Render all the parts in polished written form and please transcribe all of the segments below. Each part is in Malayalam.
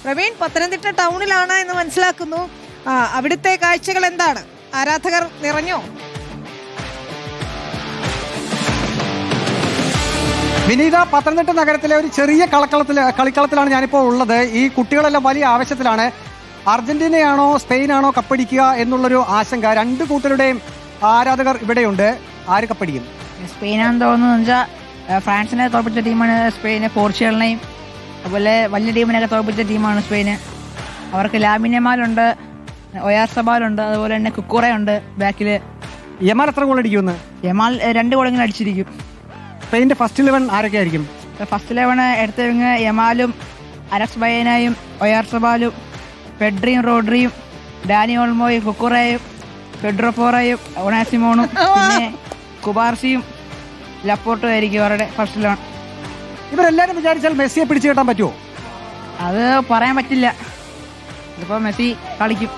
പ്രവീൺ പത്തനംതിട്ട ടൗണിലാണ് എന്ന് മനസ്സിലാക്കുന്നു. അവിടുത്തെ കാഴ്ചകൾ എന്താണ്? ആരാധകർ നിറഞ്ഞോ? വിനീത, പത്തനംതിട്ട നഗരത്തിലെ ഒരു ചെറിയ കളിക്കളത്തിലാണ് ഞാനിപ്പോൾ ഉള്ളത്. ഈ കുട്ടികളെല്ലാം വലിയ ആവശ്യത്തിലാണ്. അർജന്റീനയാണോ സ്പെയിനാണോ കപ്പടിക്കുക എന്നുള്ളൊരു ആശങ്ക. രണ്ട് കൂട്ടരുടെയും ആരാധകർ ഇവിടെയുണ്ട്. ആര് കപ്പടിക്കും? സ്പെയിനാണെന്ന് തോന്നുന്നു. വെച്ചാൽ ഫ്രാൻസിനെ തോൽപ്പിച്ച ടീമാണ് സ്പെയിന്, പോർച്ചുഗലിനെയും അതുപോലെ വലിയ ടീമിനെയൊക്കെ തോൽപ്പിച്ച ടീമാണ് സ്പെയിന്. അവർക്ക് ലാമിനമാലുണ്ട്, ഒയാർ സബാലുണ്ട്, അതുപോലെ തന്നെ കുക്കുറയുണ്ട് ബാക്കിൽ. യമാൽ എത്ര ഗോൾ അടിക്കുമെന്ന്? യമാൽ 2 ഗോളെങ്കിലും അടിച്ചിരിക്കും. സ്പെയിൻ്റെ ഫസ്റ്റ് 11 ആരൊക്കെ ആയിരിക്കും? ഫസ്റ്റ് 11 എടുത്ത വിങ് യമാലും അലക്സ് ബയനായും ഒയാർ സബാലും പെഡ്രിയും റോഡ്രിയും ഡാനി ഓൾമോയും കുക്കുറയും പെഡ്രോ ഫോറയും ഒണാസിമോണും പിന്നെ കുബാർസിയും ലപ്പോർട്ടും ആയിരിക്കും അവരുടെ ഫസ്റ്റ് 11. ഇവരെല്ലാരും വിചാരിച്ചാൽ മെസ്സിയെ പിടിച്ചു കെട്ടാൻ പറ്റുമോ? അത് പറയാൻ പറ്റില്ല. ഇതിപ്പോൾ മെസ്സി കളിക്കും.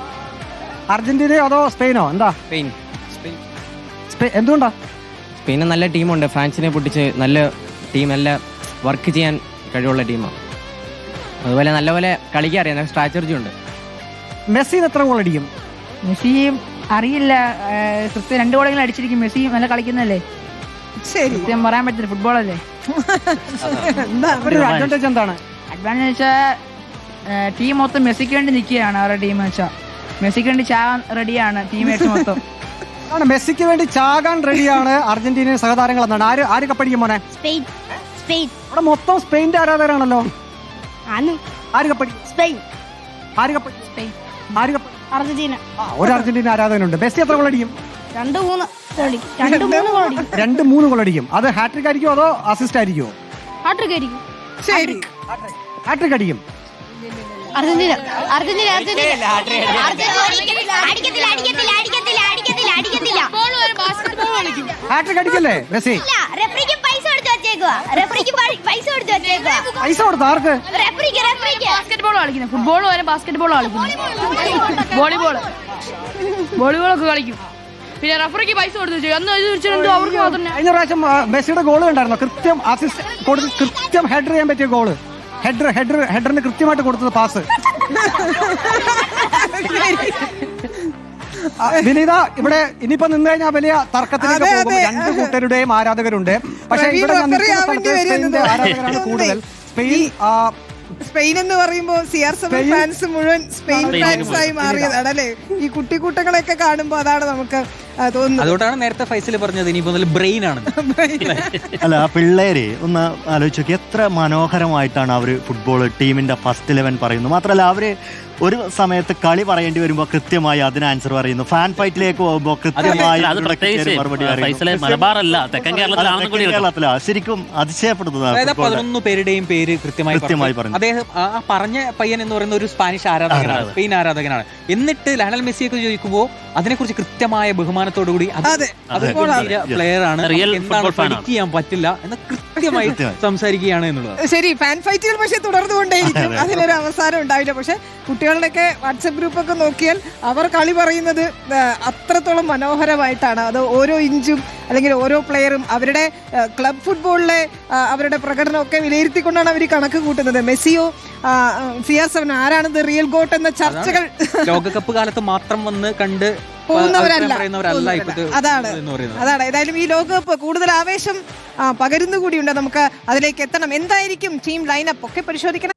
അർജന്റീനയോ അതോ സ്പെയിനോ? എന്താ സ്പെയിൻ. എന്തുകൊണ്ടാ? സ്പെയിന് നല്ല ടീമുണ്ട്. ഫ്രാൻസിനെ പൊട്ടിച്ച് നല്ല ടീം, നല്ല വർക്ക് ചെയ്യാൻ കഴിവുള്ള ടീമാണ്. അതുപോലെ നല്ലപോലെ കളിക്കാൻ അറിയാം, സ്ട്രാറ്റജി ഉണ്ട്. മെസ്സിന് എത്ര ഗോൾ അടിക്കും? മെസ്സി അറിയില്ല, കൃത്യം 2 ഗോളെങ്കിലും അടിച്ചിരിക്കും. മെസ്സി നല്ല കളിക്കുന്നല്ലേ, ശരി, കൃത്യം പറയാൻ പറ്റില്ല, ഫുട്ബോളല്ലേ. അഡ്വാൻറ്റേജ് എന്താണ്? അഡ്വാൻറ്റേജ് വെച്ചാൽ ടീം മൊത്തം മെസ്സിക്ക് വേണ്ടി നിൽക്കുകയാണ്. അവരുടെ ടീം വെച്ചാൽ മെസ്സിക്ക് വേണ്ടി ചാകാൻ റെഡിയാണ് ടീമേറ്റ്സ് മൊത്തം. ആണ്, മെസ്സിക്ക് വേണ്ടി ചാകാൻ റെഡിയാണ് അർജന്റീന സഹതാരങ്ങൾ എന്നാണ്. ആര് കപ്പടിക്കും മോനെ? സ്പെയിൻ. സ്പെയിൻ. ഇവിടെ മൊത്തം സ്പെയിന്റെ ആരാധകരാണല്ലോ. ആര് കപ്പടിക്കും? സ്പെയിൻ. ആര് കപ്പടിക്കും? സ്പെയിൻ. ആര് കപ്പടിക്കും? അർജന്റീന. ഒരു അർജന്റീന ആരാധകനുണ്ട്. മെസ്സി എത്ര ഗോൾ അടിക്കും? 2-3 ഗോൾ. 2-3 ഗോൾ അടിക്കും. അത് ഹാട്രിക് ആയിരിക്കുമോ അതോ അസിസ്റ്റ് ആയിരിക്കുമോ? ഹാട്രിക് ആയിരിക്കും. ശരി, ഹാട്രിക് അടിക്കും. അർജന്റീന. അർജന്റീന. ഹാട്രിക് അടിക്കല്ലേ മെസ്സി? പൈസ കൊടുത്ത ആർക്ക്? ബാസ്കറ്റ്ബോൾ കളിക്കുന്നത്, ഫുട്ബോൾ വരെ ബാസ്കറ്റ്ബോൾ കളിക്കുന്നത്, വോളിബോളൊക്കെ കളിക്കും. പിന്നെ റഫറിക്ക് പൈസ കൊടുത്തു. അന്ന് അവർക്ക് മാത്രം. കഴിഞ്ഞ പ്രാവശ്യം മെസ്സിയുടെ ഗോൾ കണ്ടായിരുന്നോ? കൃത്യം അസിസ്റ്റ് കൊടുത്ത് കൃത്യം ഹെഡർ ചെയ്യാൻ പറ്റിയ ഗോള്. ഹെഡറിന് കൃത്യമായിട്ട് കൊടുത്തത് പാസ്. വിനീത, ഇവിടെ ഇനിയിപ്പോ നിന്ന് കഴിഞ്ഞാൽ വലിയ തർക്കത്തിലേക്ക് പോകുമ്പോൾ രണ്ട് കൂട്ടരുടെയും ആരാധകരുണ്ട്. പക്ഷേ ഇവിടെ ഞാൻ നിൽക്കുന്ന സ്ഥലത്ത് സ്പെയിനിന്റെ ആരാധകരാണ് കൂടുതൽ. സ്പെയിൻ എന്ന് പറയുമ്പോൾ CR7 ഫാൻസ് മുഴുവൻ സ്പെയിൻ ഫാൻസായി മാറിയതാണ് അല്ലേ? ഈ കുട്ടിക്കൂട്ടങ്ങളൊക്കെ കാണുമ്പോൾ അതാണ് നമുക്ക് തോന്നുന്നത്. അതുകൊണ്ടാണ് നേരത്തെ ഫൈസൽ പറഞ്ഞത് ഇനി മുതൽ ബ്രെയിൻ ആണ്. അല്ല, ആ പിള്ളേര് ഒന്ന് ആലോചിച്ച് നോക്കി, എത്ര മനോഹരമായിട്ടാണ് അവർ ഫുട്ബോൾ ടീമിന്റെ ഫസ്റ്റ് 11 പറയുന്നത്. മാത്രമല്ല, അവര് ഒരു സമയത്ത് കളി പറയേണ്ടി വരുമ്പോൾ കൃത്യമായി അതിന് ആൻസർ പറയുന്നു. ഫാൻ ഫൈറ്റിലേക്ക് പോകുമ്പോൾ കൃത്യമായി മറുപടി കേരളത്തിലാ. ശരിക്കും അതിശയപ്പെടുന്നതാണ്. 11 പേരുടെയും പേര് കൃത്യമായി പറഞ്ഞു. അദ്ദേഹം ആ പറഞ്ഞ പയ്യൻ എന്ന് പറയുന്ന ഒരു സ്പാനിഷ് ആരാധകനാണ്, സ്പെയിൻ ആരാധകനാണ്. എന്നിട്ട് ലയണൽ മെസ്സിയൊക്കെ ചോദിക്കുമ്പോൾ അതിനെക്കുറിച്ച് കൃത്യമായ ബഹുമാനത്തോടുകൂടി പ്ലെയർ ആണ്, എന്താണ് പ്രഡിക്റ്റ് ചെയ്യാൻ പറ്റില്ല എന്ന് കൃത്യമായി സംസാരിക്കുകയാണ് എന്നുള്ളത്. ശരി, ഫാൻ ഫൈറ്റുകൾ പക്ഷെ തുടർന്നുകൊണ്ടേയിരിക്കും, അതിനൊരു അവസാനം ഉണ്ടാവില്ല. പക്ഷെ കുട്ടികളുടെയൊക്കെ വാട്സപ്പ് ഗ്രൂപ്പൊക്കെ നോക്കിയാൽ അവർ കളി പറയുന്നത് അത്രത്തോളം മനോഹരമായിട്ടാണ്. അത് ഓരോ ഇഞ്ചും അല്ലെങ്കിൽ ഓരോ പ്ലെയറും അവരുടെ ക്ലബ് ഫുട്ബോളിലെ അവരുടെ പ്രകടനമൊക്കെ വിലയിരുത്തിക്കൊണ്ടാണ് അവർ കണക്ക് കൂട്ടുന്നത്. മെസ്സിയോ CR7 ആരാണ് റിയൽ ഗോട്ട് എന്ന ചർച്ചകൾ ലോകകപ്പ് കാലത്ത് മാത്രം വന്ന് കണ്ട് പോകുന്നവരല്ല. അതാണ്. ഏതായാലും ഈ ലോകകപ്പ് കൂടുതൽ ആവേശം പകരുന്നുകൂടിയുണ്ട്. നമുക്ക് അതിലേക്ക് എത്തണം. എന്തായിരിക്കും ടീം ലൈനപ്പ് ഒക്കെ പരിശോധിക്കണം.